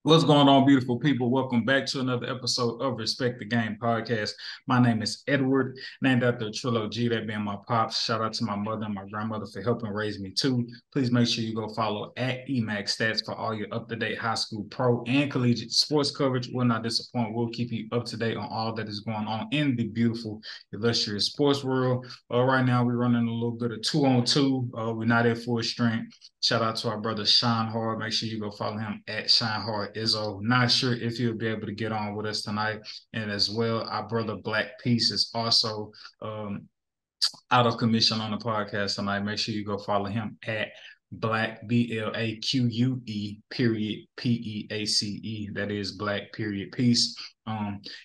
What's going on, beautiful people? Welcome back to another episode of Respect the Game podcast. My name is Edward, named after a trilogy, that being my pops. Shout out to my mother and my grandmother for helping raise me too. Please make sure you go follow at EMAX Stats for all your up-to-date high school, pro, and collegiate sports coverage. Will not disappoint. We'll keep you up to date on all that is going on in the beautiful, illustrious sports world. Right now, we're running a little bit of 2-on-2. We're not at full strength. Shout out to our brother Sean Hard. Make sure you go follow him at Sean Hard Izzo. Not sure if he'll be able to get on with us tonight. And as well, our brother Black Peace is also out of commission on the podcast tonight. Make sure you go follow him at Black BLAQUE period PEACE. That is Black period Peace.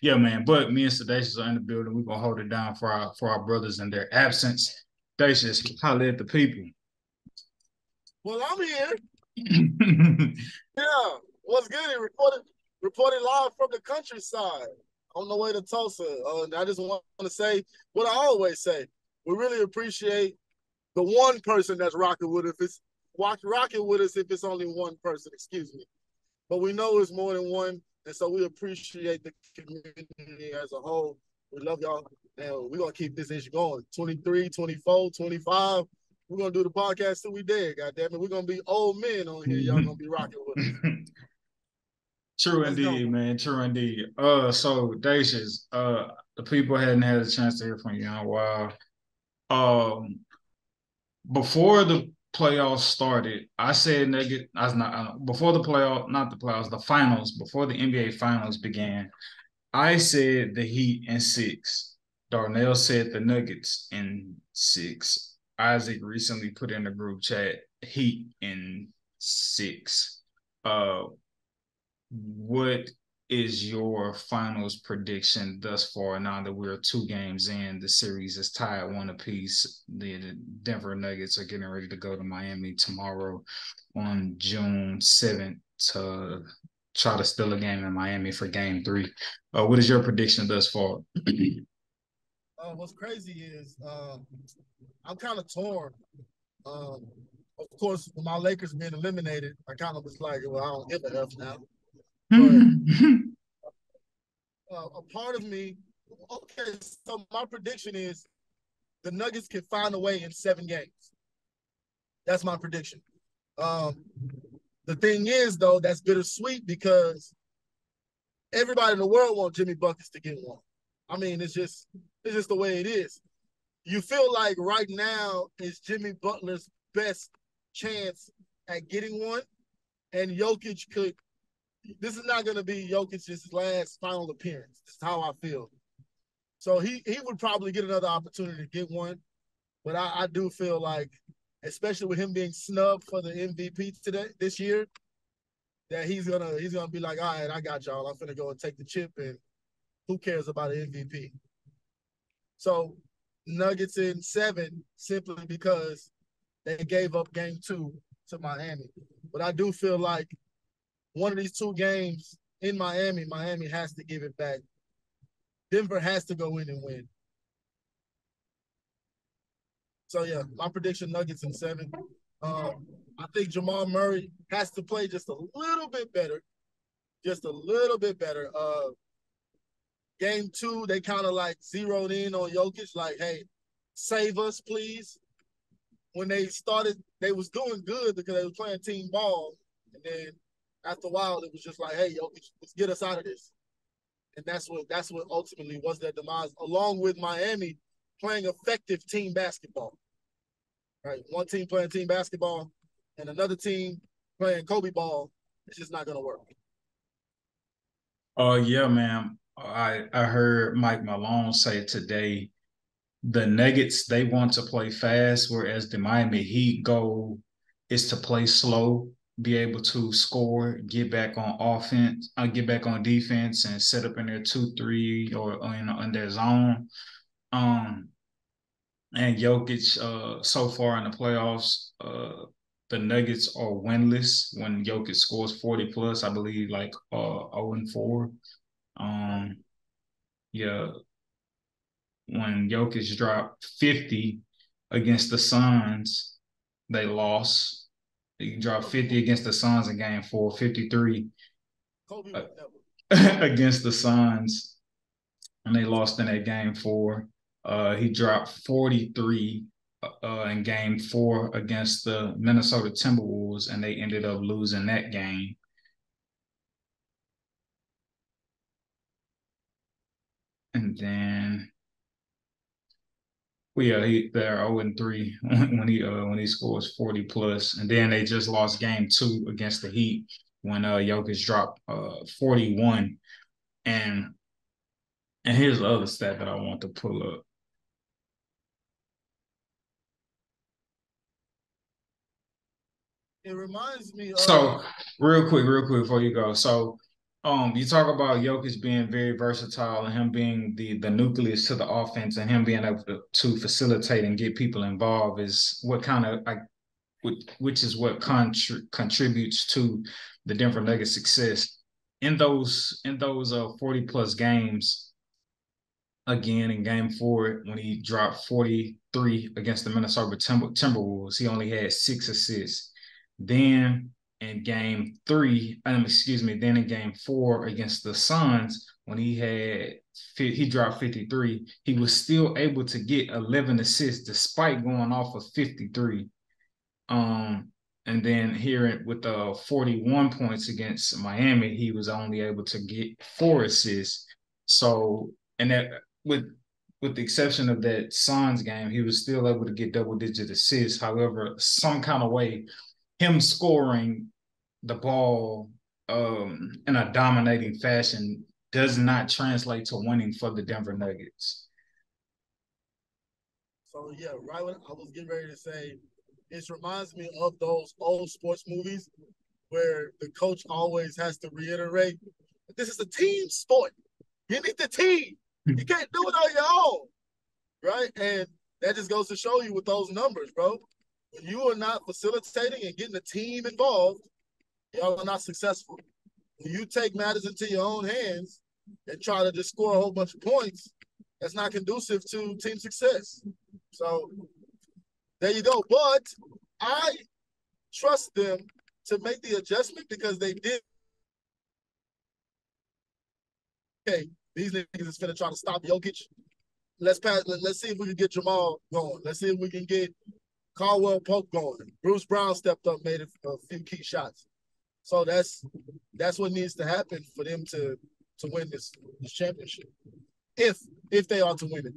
Yeah, man. But me and Sedacious are in the building. We're gonna hold it down for our brothers in their absence. Sedacious, holla at the people. Well, I'm here. Yeah. What's good? Reported live from the countryside on the way to Tulsa. I just want to say what I always say. We really appreciate the one person that's rocking with us. If it's rocking with us, if it's only one person, excuse me. But we know it's more than one, and so we appreciate the community as a whole. We love y'all, and we're gonna keep this issue going. 23, 24, 25. We're gonna do the podcast till we dead, goddamn it. We're gonna be old men on here. Y'all gonna be rocking with us. True Let's go. indeed, man. True indeed. So Dacious, the people hadn't had a chance to hear from you in a while. Um, Before the playoffs started, I said negative. I was not before the playoff, not the playoffs, the finals. Before the NBA finals began, I said the Heat in six. Darnell said the Nuggets in six. Isaac recently put in the group chat Heat in six. Uh, what is your finals prediction thus far? Now that we're 2 games in, the series is tied 1 apiece. The Denver Nuggets are getting ready to go to Miami tomorrow on June 7th to try to steal a game in Miami for game 3. What is your prediction thus far? What's crazy is I'm kind of torn. Um, of course, with my Lakers being eliminated, I kind of was like, well, I don't give a F now. But a part of me, okay, so my prediction is the Nuggets can find a way in 7 games. That's my prediction. Um, the thing is, though, that's bittersweet because everybody in the world wants Jimmy Buckets to get one. I mean, it's just the way it is. You feel like right now is Jimmy Butler's best chance at getting one, and Jokic could. This is not going to be Jokic's last final appearance. That's how I feel. So he would probably get another opportunity to get one, but I do feel like, especially with him being snubbed for the MVP this year, that he's gonna be like, all right, I got y'all. I'm gonna go and take the chip, and who cares about an MVP? So Nuggets in 7 simply because they gave up game 2 to Miami. But I do feel like one of these 2 games in Miami, Miami has to give it back. Denver has to go in and win. So yeah, my prediction: Nuggets in 7. I think Jamal Murray has to play just a little bit better, just a little bit better. Game 2, they kind of like zeroed in on Jokic, like, hey, save us, please. When they started, they was doing good because they were playing team ball. And then after a while, it was just like, hey, Jokic, let's get us out of this. And that's what ultimately was their demise, along with Miami playing effective team basketball. Right? One team playing team basketball and another team playing Kobe ball. It's just not gonna work. Oh yeah, man. I heard Mike Malone say today the Nuggets they want to play fast, whereas the Miami Heat goal is to play slow, be able to score, get back on offense, get back on defense, and set up in their 2-3 or in their zone. Um, and Jokic, so far in the playoffs, the Nuggets are winless when Jokic scores 40 plus. I believe like 0-4. Um, yeah, when Jokic dropped 50 against the Suns, they lost. He dropped 50 against the Suns in game 4, 53 Kobe would never. against the Suns, and they lost in that game 4. He dropped 43 in game 4 against the Minnesota Timberwolves, and they ended up losing that game. And then, well, yeah, they're 0-3 when he scores 40 plus, and then they just lost game 2 against the Heat when Jokic dropped 41. And here's the other stat that I want to pull up. It reminds me of. So real quick before you go. So you talk about Jokic being very versatile and him being the nucleus to the offense and him being able to facilitate and get people involved is what kind of which is what contributes to the Denver Nuggets success in those 40 plus games. Again, in game 4, when he dropped 43 against the Minnesota Timberwolves, he only had 6 assists. Then in game 3, then in game 4 against the Suns, when he dropped 53, he was still able to get 11 assists despite going off of 53. And then here with the 41 points against Miami, he was only able to get 4 assists. So, and that with the exception of that Suns game, he was still able to get double-digit assists. However, some kind of way, him scoring the ball in a dominating fashion does not translate to winning for the Denver Nuggets. So yeah, right when I was getting ready to say, it reminds me of those old sports movies where the coach always has to reiterate, this is a team sport. You need the team. You can't do it on your own, right? And that just goes to show you with those numbers, bro. When you are not facilitating and getting the team involved, y'all are not successful. When you take matters into your own hands and try to just score a whole bunch of points, that's not conducive to team success. So there you go. But I trust them to make the adjustment because they did. Okay, these niggas is finna try to stop Jokic. Let's see if we can get Jamal going. Let's see if we can get Caldwell Pope going. Bruce Brown stepped up, made a few key shots. So that's what needs to happen for them to win this championship. If they are to win it.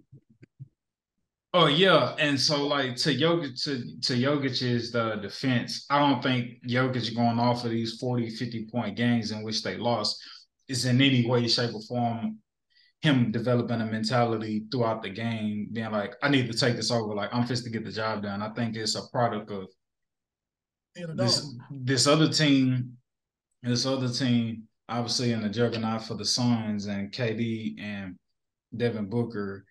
Oh yeah, and so like to Jokic's defense, I don't think Jokic going off of these 40, 50-point games in which they lost is in any way, shape, or form him developing a mentality throughout the game, being like, I need to take this over, like I'm fixed to get the job done. I think it's a product of this other team, obviously in the juggernaut for the Suns and KD and Devin Booker.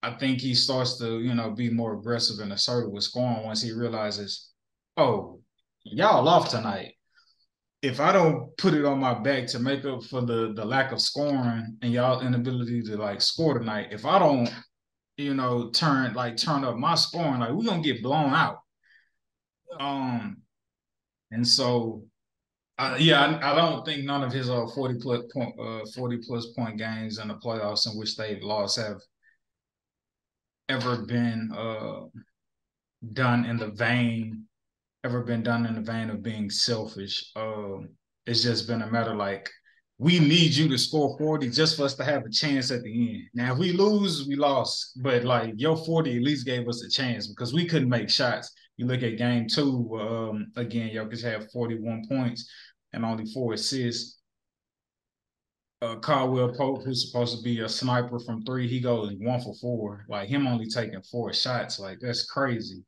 I think he starts to, be more aggressive and assertive with scoring once he realizes, oh, y'all off tonight. If I don't put it on my back to make up for the lack of scoring and y'all inability to like score tonight, if I don't, turn up my scoring, like we're gonna get blown out. And so I don't think none of his 40 plus point games in the playoffs in which they've lost have ever been done in the vein of being selfish. It's just been a matter like we need you to score 40 just for us to have a chance at the end. Now, if we lose, we lost. But like your 40 at least gave us a chance because we couldn't make shots. You look at game 2, again, Jokic had 41 points and only 4 assists. Caldwell Pope, who's supposed to be a sniper from 3, he goes 1 for 4. Like him only taking 4 shots, like that's crazy.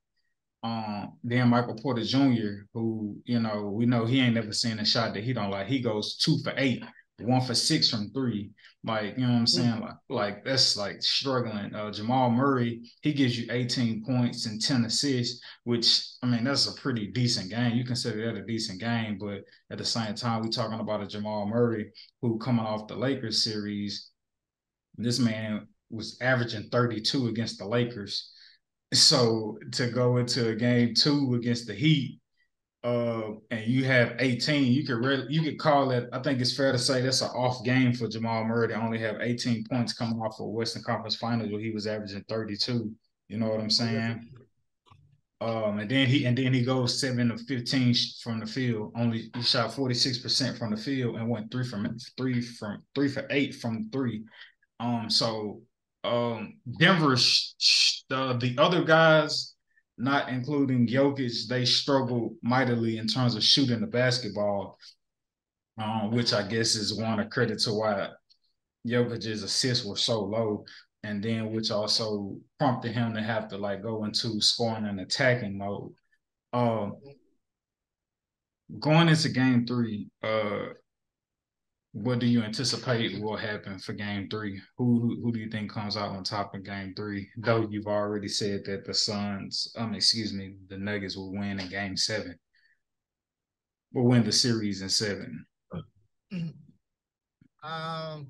Then Michael Porter Jr., who we know he ain't never seen a shot that he don't like. He goes 2 for 8, 1 for 6 from 3. Like you know what I'm saying? Like that's like struggling. Jamal Murray, he gives you 18 points and 10 assists, which I mean that's a pretty decent game. You consider that a decent game, but at the same time, we're talking about a Jamal Murray who coming off the Lakers series. This man was averaging 32 against the Lakers. So to go into a game 2 against the Heat, and you have 18, you could call it. I think it's fair to say that's an off game for Jamal Murray to only have 18 points coming off of Western Conference Finals where he was averaging 32. You know what I'm saying? And then he goes 7 of 15 from the field. Only he shot 46% from the field and went three for 8 from three. So Denver, the other guys, not including Jokic, they struggled mightily in terms of shooting the basketball, which I guess is one of credit to why Jokic's assists were so low, and then which also prompted him to have to like go into scoring and attacking mode. Going into game three, what do you anticipate will happen for game three? Who do you think comes out on top in game three? Though you've already said that the Nuggets will win in game seven. Will win the series in seven. I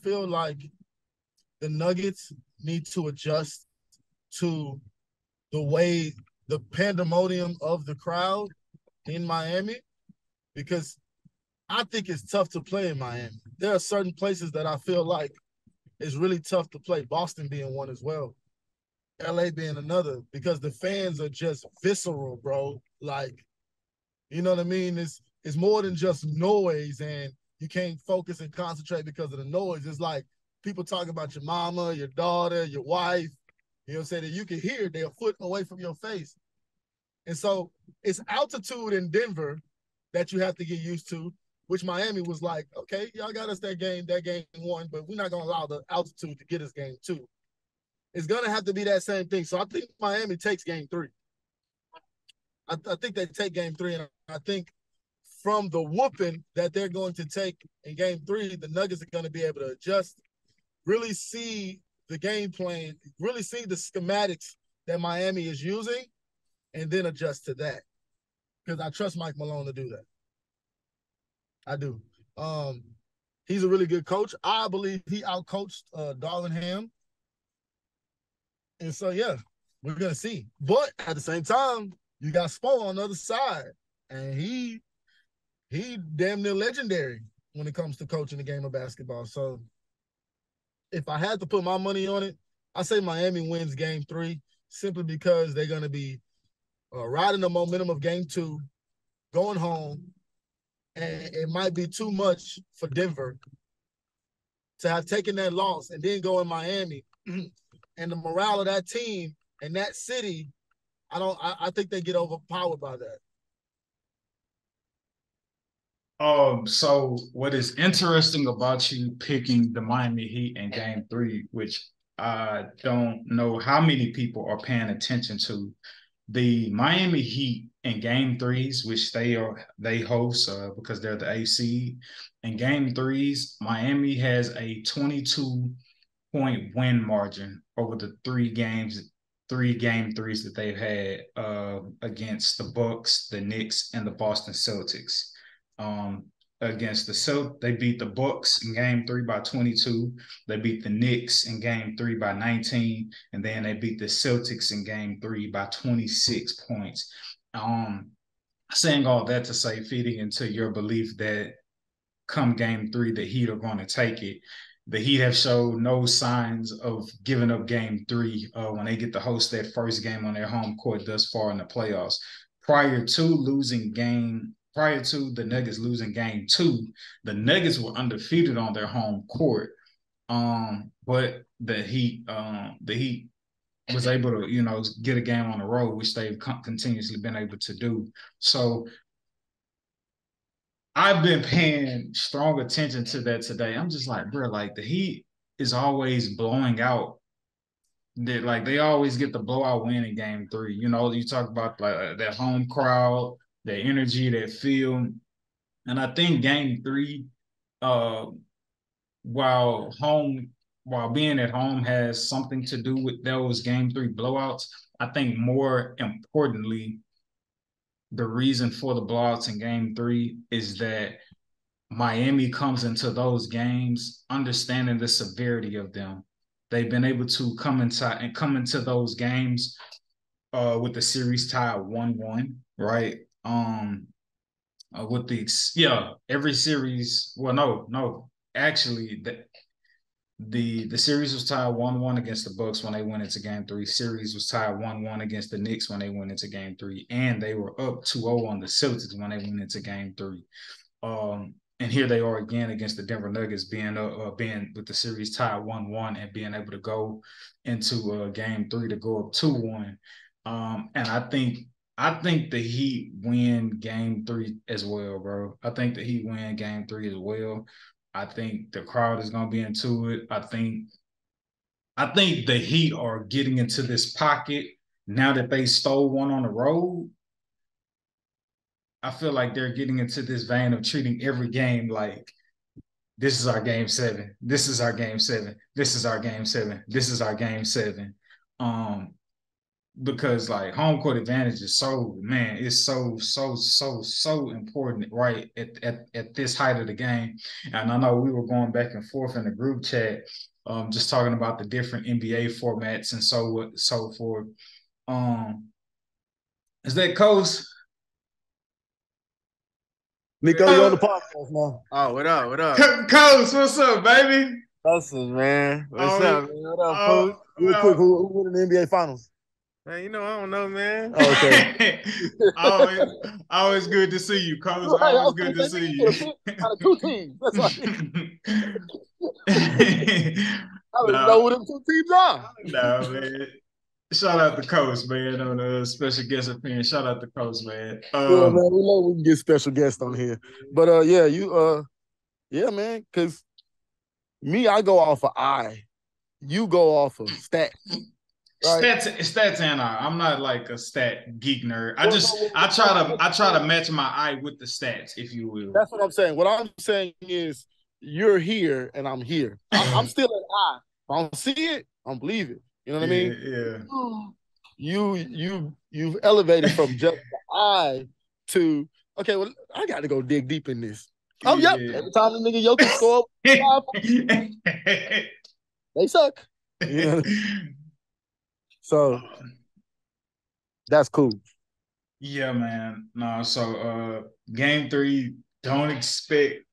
feel like the Nuggets need to adjust to the way the pandemonium of the crowd in Miami, because I think it's tough to play in Miami. There are certain places that I feel like it's really tough to play, Boston being one as well, LA being another, because the fans are just visceral, bro. Like, you know what I mean? It's more than just noise and you can't focus and concentrate because of the noise. It's like people talking about your mama, your daughter, your wife, you know what I'm saying, that you can hear they're a foot away from your face. And so it's altitude in Denver that you have to get used to, which Miami was like, okay, y'all got us that game one, but we're not going to allow the altitude to get us game two. It's going to have to be that same thing. So I think Miami takes game three. I think they take game three, and I think from the whooping that they're going to take in game three, the Nuggets are going to be able to adjust, really see the game plan, really see the schematics that Miami is using, and then adjust to that. Because I trust Mike Malone to do that. I do. He's a really good coach. I believe he outcoached Darvin Ham. And so, yeah, we're going to see. But at the same time, you got Spo on the other side. And he damn near legendary when it comes to coaching the game of basketball. So if I had to put my money on it, I say Miami wins game three simply because they're going to be riding the momentum of game two, going home, and it might be too much for Denver to have taken that loss and then go in Miami. And the morale of that team and that city, I think they get overpowered by that. So what is interesting about you picking the Miami Heat in game three, which I don't know how many people are paying attention to, the Miami Heat in game threes, which they host because they're the AC. In game threes, Miami has a 22-point win margin over the three game threes that they've had against the Bucks, the Knicks, and the Boston Celtics. Against they beat the Bucks in game three by 22. They beat the Knicks in game three by 19, and then they beat the Celtics in game three by 26 points. Saying all that to say, feeding into your belief that come game three, the Heat are going to take it. The Heat have showed no signs of giving up game three when they get to host that first game on their home court thus far in the playoffs. Prior to the Nuggets losing game two, the Nuggets were undefeated on their home court. But the Heat was able to, get a game on the road, which they've continuously been able to do. So I've been paying strong attention to that today. I'm just like, bro, like the Heat is always blowing out. They always get the blowout win in game three. You talk about like that home crowd, that energy, that feel. And I think game three, while being at home has something to do with those game three blowouts, I think more importantly, the reason for the blowouts in game three is that Miami comes into those games understanding the severity of them. They've been able to come into those games with the series tied 1-1, right? With every series. Well, no. Actually, the series was tied 1-1 against the Bucks when they went into Game 3. Series was tied 1-1 against the Knicks when they went into Game 3, and they were up 2-0 on the Celtics when they went into Game 3. And here they are again against the Denver Nuggets, being with the series tied 1-1 and being able to go into Game 3 to go up 2-1. And I think the Heat win Game 3 as well, bro. I think the Heat win Game 3 as well. I think the crowd is gonna be into it. I think the Heat are getting into this pocket now that they stole one on the road. I feel like they're getting into this vein of treating every game like this is our game 7. This is our game 7. This is our game 7. This is our game 7. Because like home court advantage is it's so important right at this height of the game. And I know we were going back and forth in the group chat, just talking about the different NBA formats and so forth. Is that Coast? Nico, you're on the podcast now. Oh, what up? What up? Coast, what's up, baby? Listen, man. What's up, man? What up, Pooh? Real quick, who won the NBA Finals? Man, you know, I don't know, man. Oh, okay. always good to see you, Coach. Right, always good to see you. Out of 2 teams. That's right. I don't know who them 2 teams are. No, man. Shout out to Coach, man, on the special guest appearance. Shout out to Coach, man. Yeah, man, we know we can get special guests on here. But yeah, man, because me, I go off of eye. You go off of stats. Right? Stats and eye. I'm not like a stat geek nerd. I try to match my eye with the stats, if you will. That's what I'm saying. What I'm saying is you're here and I'm here. I'm still an eye. If I don't see it, I don't believe it. You know what I mean? Yeah. You've elevated from just the eye to okay. Well, I got to go dig deep in this. Oh, yeah. Every time the nigga Jokic score, they suck. Yeah. So that's cool. Yeah, man. No, so Game 3, don't expect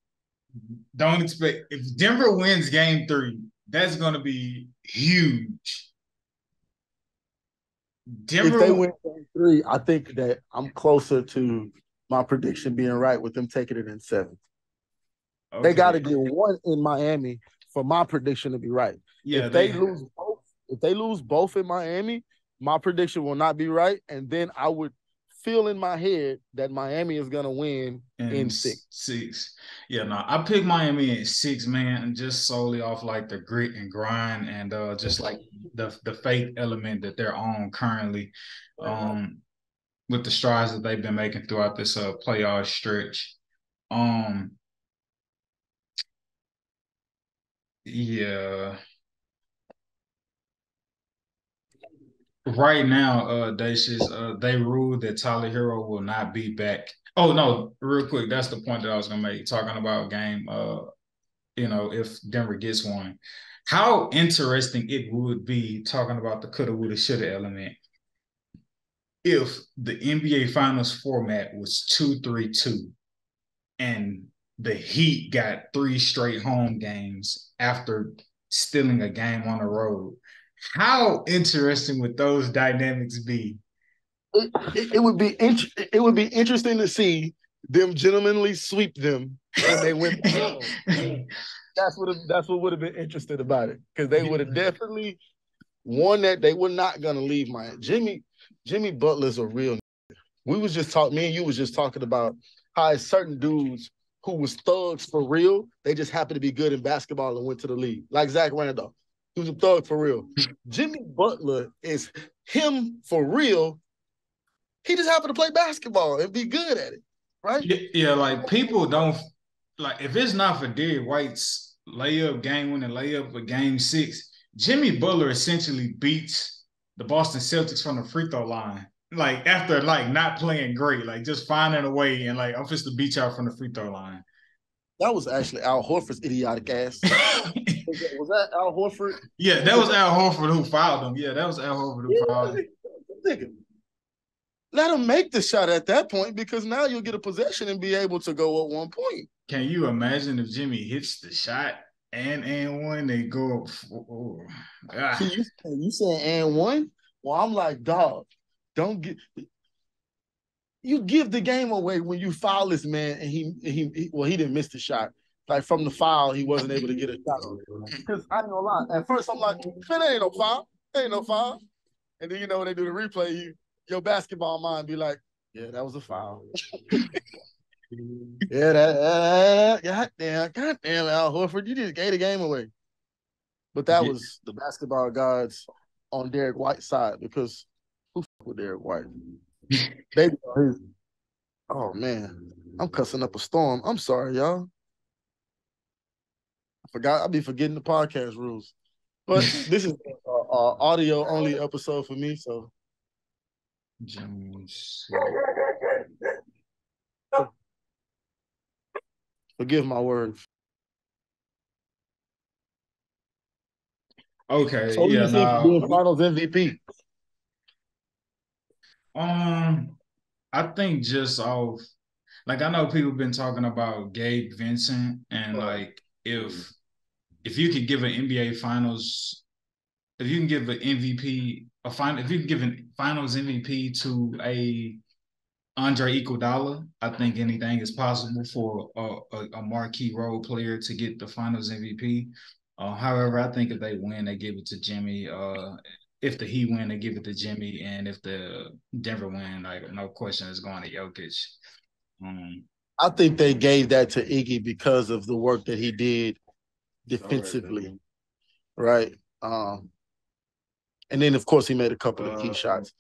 if Denver wins Game 3, that's gonna be huge. If they win Game 3, I think that I'm closer to my prediction being right with them taking it in 7. Okay. They got to get 1 in Miami for my prediction to be right. Yeah, if they lose both in Miami, my prediction will not be right, and then I would feel in my head that Miami is gonna win in 6. 6. Yeah, no, I picked Miami in 6, man, just solely off like the grit and grind and just like the faith element that they're on currently, with the strides that they've been making throughout this playoff stretch. Yeah. Right now, Dacius, they ruled that Tyler Hero will not be back. Oh no, real quick, that's the point that I was gonna make. Talking about game, if Denver gets one, how interesting it would be talking about the coulda, woulda, shoulda element if the NBA Finals format was 2-3-2, and the Heat got 3 straight home games after stealing a game on the road. How interesting would those dynamics be? It would be interesting to see them gentlemanly sweep them when they win. That's what would have been interesting about it, because they would have definitely won that. They were not gonna leave Jimmy Butler's a real. Me and you was just talking about how certain dudes who was thugs for real, they just happened to be good in basketball and went to the league, like Zach Randolph. He was a thug for real. Jimmy Butler is him for real. He just happened to play basketball and be good at it, right? Yeah, like people don't like if it's not for Derrick White's game-winning layup for Game 6, Jimmy Butler essentially beats the Boston Celtics from the free throw line. Like after like not playing great, like just finding a way and like I'm just to beat y'all from the free throw line. That was actually Al Horford's idiotic ass. Was that Al Horford? Yeah, that was Al Horford who fouled him. Yeah, that was Al Horford who fouled him. let him make the shot at that point, because now you'll get a possession and be able to go at 1 point. Can you imagine if Jimmy hits the shot and one, they go up? See, you saying and one? Well, I'm like, dog, don't get. You give the game away when you foul this man, and he didn't miss the shot. Like from the foul, he wasn't able to get a shot. Because I ain't gonna lie, at first I'm like, man, that ain't no foul. That ain't no foul. And then when they do the replay, your basketball mind be like, yeah, that was a foul. Yeah, goddamn, Al Horford, you just gave the game away. But that was the basketball gods on Derek White's side, because who fuck with Derek White? Oh man, I'm cussing up a storm. I'm sorry, y'all. I'll be forgetting the podcast rules. But this is an audio only episode for me, so. Forgive my words. Okay, so yeah, being Finals MVP. I think just off, like, I know people been talking about Gabe Vincent, and like if you could give an NBA Finals, if you can give an MVP if you can give a Finals MVP to a Andre Iguodala, I think anything is possible for a marquee role player to get the Finals MVP. However, I think if they win, they give it to Jimmy. If the Heat win, they give it to Jimmy, and if the Denver win, like, no question, it's going to Jokic. I think they gave that to Iggy because of the work that he did defensively, right? And then, of course, he made a couple of key shots.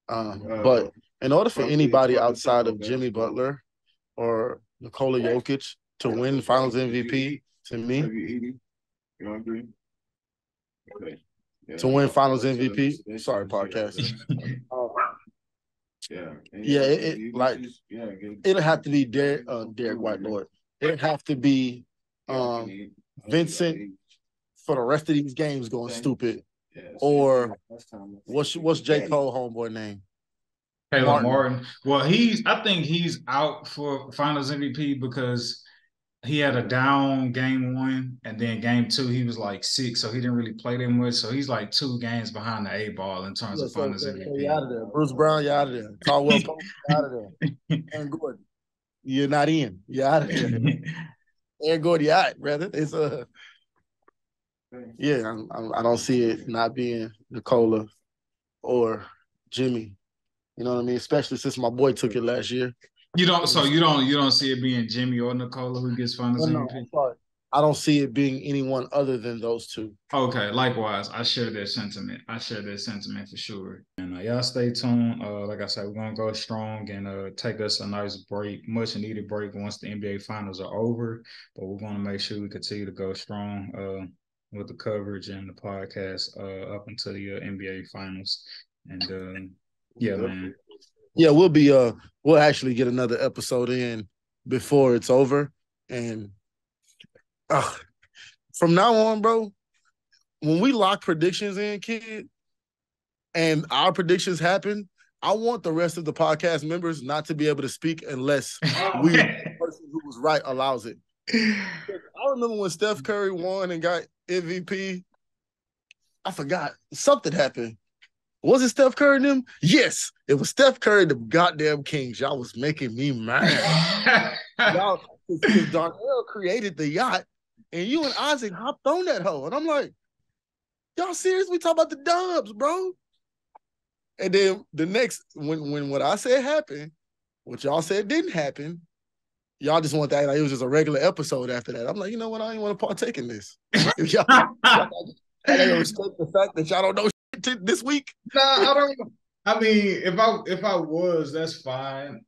But in order for anybody outside of Jimmy Butler or Nikola Jokic to win Finals MVP, to me, to win Finals MVP, sorry, podcast. It'll have to be Derek White, Lord. It'll have to be Vincent for the rest of these games going stupid. Or what's J. Cole homeboy name? Caleb Martin. Well, I think he's out for Finals MVP because he had a down game 1, and then game 2 he was like 6, so he didn't really play that much. So he's like 2 games behind the 8 ball in terms of Finals MVP. You're out of there. Bruce Brown, you're out of there. Caldwell Pope, you're out of there. Aaron Gordon, you're not in. You're out of there. Aaron Gordon, you're out, brother. It's I don't see it not being Nikola or Jimmy. You know what I mean? Especially since my boy took it last year. You don't see it being Jimmy or Nikola who gets Finals MVP? Sorry. I don't see it being anyone other than those two. Okay, likewise. I share that sentiment. For sure. And y'all stay tuned. Like I said, we're going to go strong and take us a nice break, much needed break once the NBA Finals are over. But we're going to make sure we continue to go strong with the coverage and the podcast up until the NBA Finals. And man. Yeah, we'll actually get another episode in before it's over. And from now on, bro, when we lock predictions in, kid, and our predictions happen, I want the rest of the podcast members not to be able to speak unless the person who was right allows it. I remember when Steph Curry won and got MVP. I forgot. Something happened. Was it Steph Curry and them? Yes, it was Steph Curry, the goddamn Kings. Y'all was making me mad. Y'all, because Darnell created the yacht, and you and Isaac hopped on that hoe. And I'm like, y'all serious? We talk about the Dubs, bro. And then the next, when what I said happened, what y'all said didn't happen, y'all just want to act like it was just a regular episode after that. I'm like, you know what? I don't even want to partake in this. If y'all don't respect the fact that y'all don't know this week. Nah, I don't. I mean, if I was, that's fine.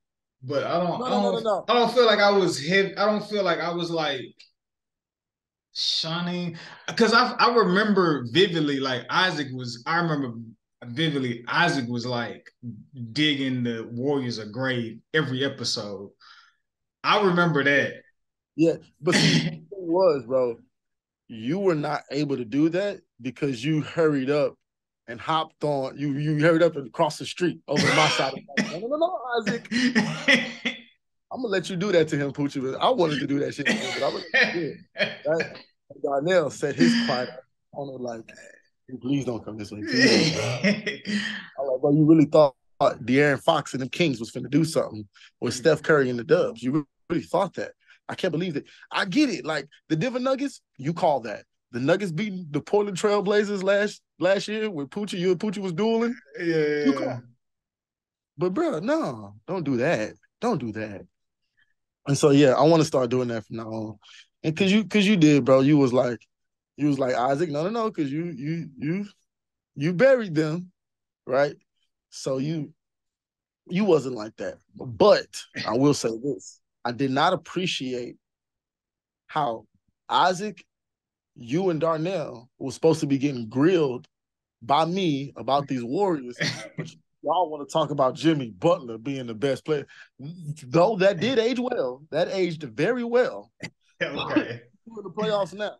But I don't. No. I don't feel like I was hit. I don't feel like I was like shunning, because I remember vividly, like Isaac was. I remember vividly Isaac was like digging the Warriors a grave every episode. I remember that. Yeah, but see, the thing was, bro, you were not able to do that because you hurried up and hopped on. You hurried up and crossed the street over to my side. No, Isaac. I'm gonna let you do that to him, Poochie. I wanted to do that shit, but I'm gonna let you do it. Right? Darnell said his quiet on it like, please don't come this way. Please don't. I'm like, bro, you really thought De'Aaron Fox and them Kings was finna do something with Steph Curry and the Dubs? You really thought that? I can't believe it. I get it. Like the Denver Nuggets, you call that. The Nuggets beating the Portland Trail Blazers last year when you and Poochie was dueling. Yeah. But bro, no, don't do that. Don't do that. And so yeah, I want to start doing that from now on. And cause you did, bro. You was like Isaac, no, because you buried them, right? So you wasn't like that. But I will say this. I did not appreciate how Isaac, you and Darnell were supposed to be getting grilled by me about these Warriors, but y'all want to talk about Jimmy Butler being the best player. Though that did age well. That aged very well. Okay. We're in the playoffs now.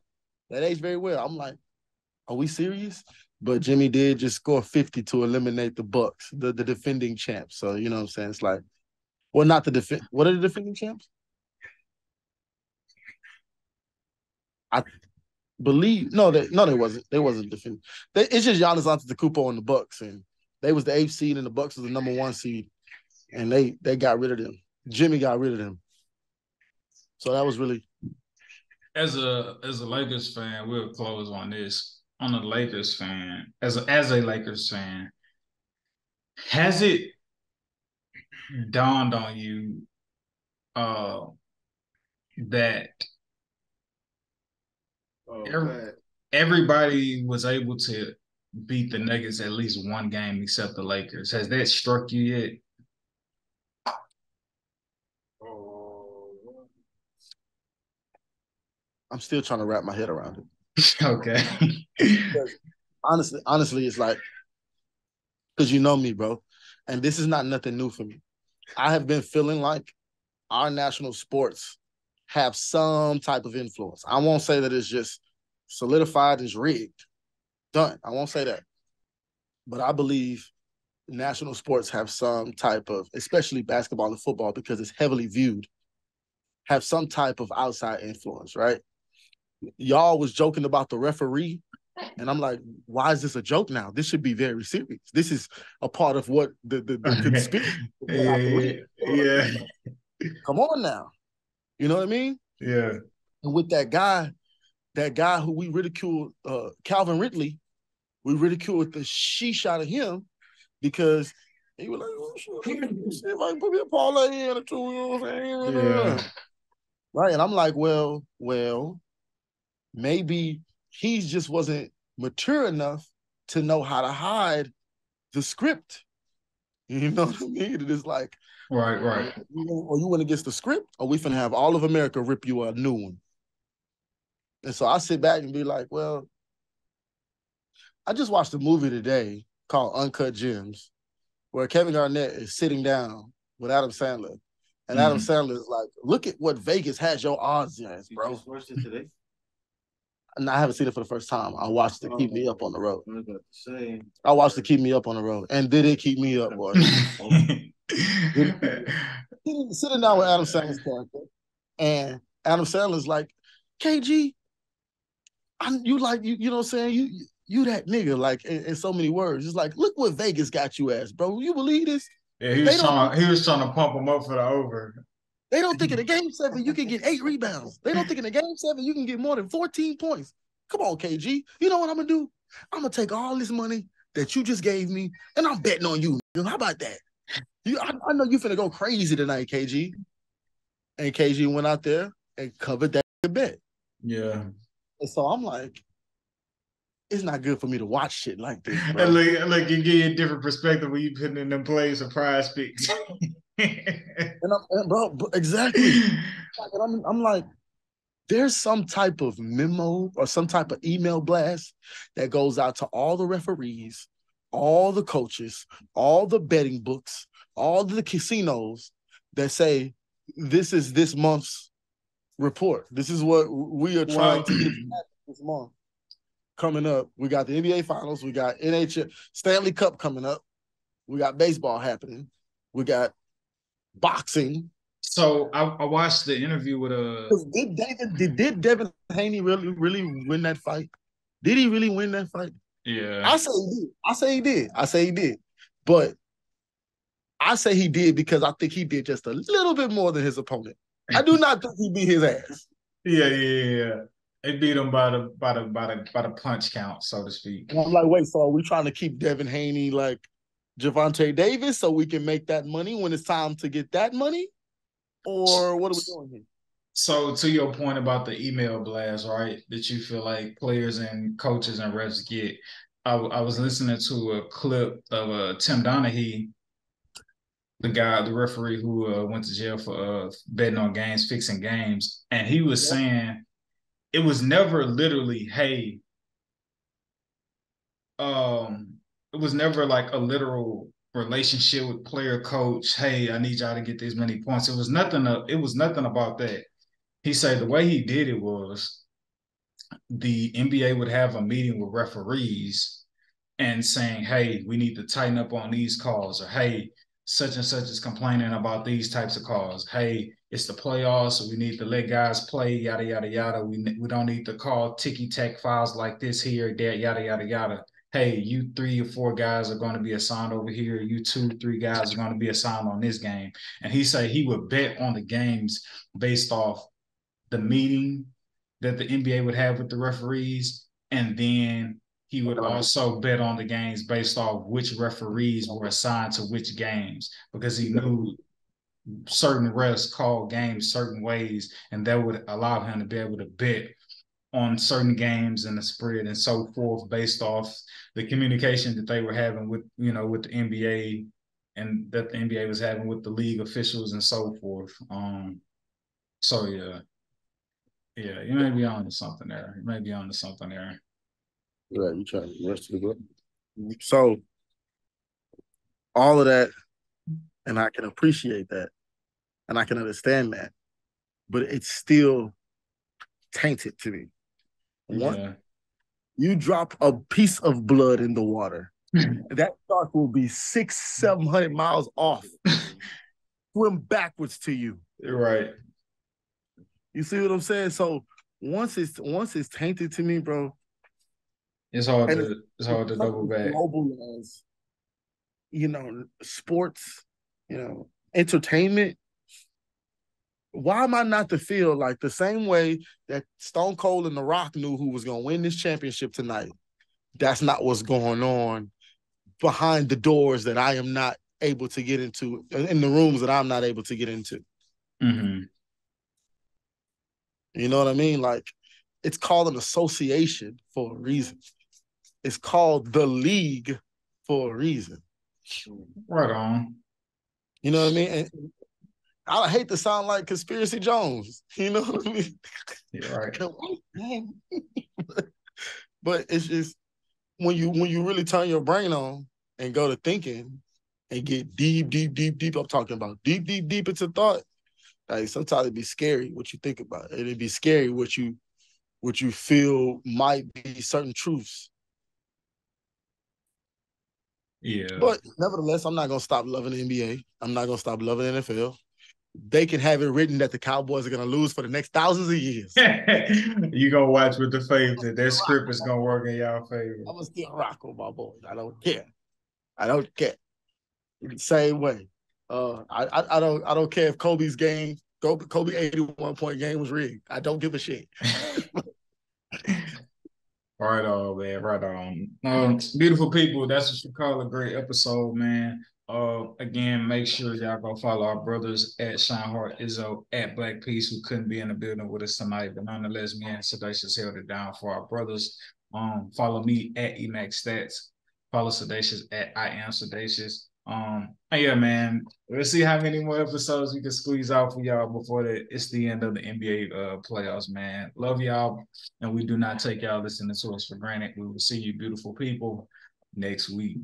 That aged very well. I'm like, are we serious? But Jimmy did just score 50 to eliminate the Bucks, the defending champs. So, you know what I'm saying? It's like, well, not the what are the defending champs? I believe they wasn't. They wasn't defending. It's just Giannis Antetokounmpo and the Bucks, and they was the 8th seed, and the Bucks was the number 1 seed, and they got rid of them. Jimmy got rid of them. So that was really. As a Lakers fan, we'll close on this. On a Lakers fan, as a Lakers fan, has it dawned on you that everybody was able to beat the Nuggets at least one game except the Lakers? Has that struck you yet? I'm still trying to wrap my head around it. Okay. honestly, it's like, because you know me, bro, and this is not nothing new for me. I have been feeling like our national sports have some type of influence. I won't say that it's just solidified, it's rigged. Done. I won't say that. But I believe national sports have some type of, especially basketball and football, because it's heavily viewed, have some type of outside influence, right? Y'all was joking about the referee, and I'm like, why is this a joke now? This should be very serious. This is a part of what the conspiracy. Yeah. Come on now. You know what I mean? Yeah. And with that guy who we ridiculed, Calvin Ridley, we ridiculed the sheesh out of him because he was like, oh, see if I can put me a parlay in or two, you know what I'm saying? Yeah. Right. And I'm like, well, maybe he just wasn't mature enough to know how to hide the script. You know what I mean? It is like, right. Or you went against the script, or we finna have all of America rip you a new one. And so I sit back and be like, well, I just watched a movie today called Uncut Gems, where Kevin Garnett is sitting down with Adam Sandler. And Adam Sandler is like, look at what Vegas has your odds as, bro. You just watched it today? No, I haven't seen it for the first time. I watched it keep me up on the road. I watched it keep me up on the road. And did it keep me up, boy? Sitting down with Adam Sandler's character. And Adam Sandler's like, KG, you know what I'm saying? You that nigga, like in so many words. It's like, look what Vegas got you as, bro. You believe this? Yeah, he was trying to pump him up for the over. They don't think in a game 7 you can get 8 rebounds. They don't think in a game 7 you can get more than 14 points. Come on, KG. You know what I'm gonna do? I'm gonna take all this money that you just gave me, and I'm betting on you. How about that? I know you finna go crazy tonight, KG. And KG went out there and covered that bet. Yeah. And so I'm like, it's not good for me to watch shit like this, bro. Like you get a different perspective when you putting in them plays surprise picks. Bro, exactly. And I'm like, there's some type of memo or some type of email blast that goes out to all the referees, all the coaches, all the betting books, all the casinos that say, this is this month's report. This is what we are trying to get this month. coming up. We got the NBA Finals. We got NHL Stanley Cup coming up. We got baseball happening. We got boxing. So I watched the interview with Did Devin Haney really win that fight? Did he really win that fight? Yeah. I say he did. But I say he did because I think he did just a little bit more than his opponent. I do not think he beat his ass. Yeah. They beat him by the punch count, so to speak. And I'm like, wait, so are we trying to keep Devin Haney like Javante Davis so we can make that money when it's time to get that money? Or what are we doing here? So to your point about the email blast, right, that you feel like players and coaches and refs get, I was listening to a clip of Tim Donaghy, the referee who went to jail for betting on games, fixing games, and he was saying it was never literally, hey, it was never like a literal relationship with player coach. Hey, I need y'all to get these many points. It was nothing. It was nothing about that. He said the way he did it was the NBA would have a meeting with referees and saying, hey, we need to tighten up on these calls, or hey, such and such is complaining about these types of calls. Hey, it's the playoffs, so we need to let guys play, yada, yada, yada. We don't need to call ticky-tack fouls like this here, there, yada, yada, yada. Hey, you 3 or 4 guys are going to be assigned over here. You 2, 3 guys are going to be assigned on this game. And he said he would bet on the games based off the meeting that the NBA would have with the referees, and then he would also bet on the games based off which referees were assigned to which games, because he knew certain refs called games certain ways, and that would allow him to be able to bet on certain games and the spread and so forth based off the communication that they were having with the NBA and that the NBA was having with the league officials and so forth. So yeah, you may be on to something there. Yeah, you trying to rush to the book. So all of that, and I can appreciate that, and I can understand that, but it's still tainted to me. One, you drop a piece of blood in the water, that shark will be 600-700 miles off, swim backwards to you. You're right. You see what I'm saying? So once it's tainted to me, bro, it's hard to double back. Global as sports, entertainment. Why am I not to feel like the same way that Stone Cold and The Rock knew who was going to win this championship tonight? That's not what's going on behind the doors that I am not able to get into, in the rooms that I'm not able to get into. Mm-hmm. You know what I mean? Like, it's called an association for a reason. It's called the league for a reason. Right on. You know what I mean? And I hate to sound like Conspiracy Jones. You know what I mean? You're right. But it's just when you really turn your brain on and go to thinking and get deep. I'm talking about deep into thought. Like sometimes it'd be scary what you think about. It'd be scary what you feel might be certain truths. Yeah. But nevertheless, I'm not gonna stop loving the NBA. I'm not gonna stop loving the NFL. They can have it written that the Cowboys are gonna lose for the next thousands of years. You gonna watch with the faith that their script is gonna work in y'all favor. I'm gonna still rock with my boys. I don't care. Same way. I don't care if Kobe's 81-point game was rigged. I don't give a shit. Right on, man. Right on. Beautiful people. That's what you call a great episode, man. Again, make sure y'all go follow our brothers at Shineheart Izzo, at Black Peace, who couldn't be in the building with us tonight, but nonetheless, me and Sedacious held it down for our brothers. Follow me at Emax Stats. Follow Sedacious at I Am Sedacious. Yeah, man. Let's see how many more episodes we can squeeze out for y'all before it's the end of the NBA playoffs, man. Love y'all, and we do not take y'all listening to us for granted. We will see you, beautiful people, next week.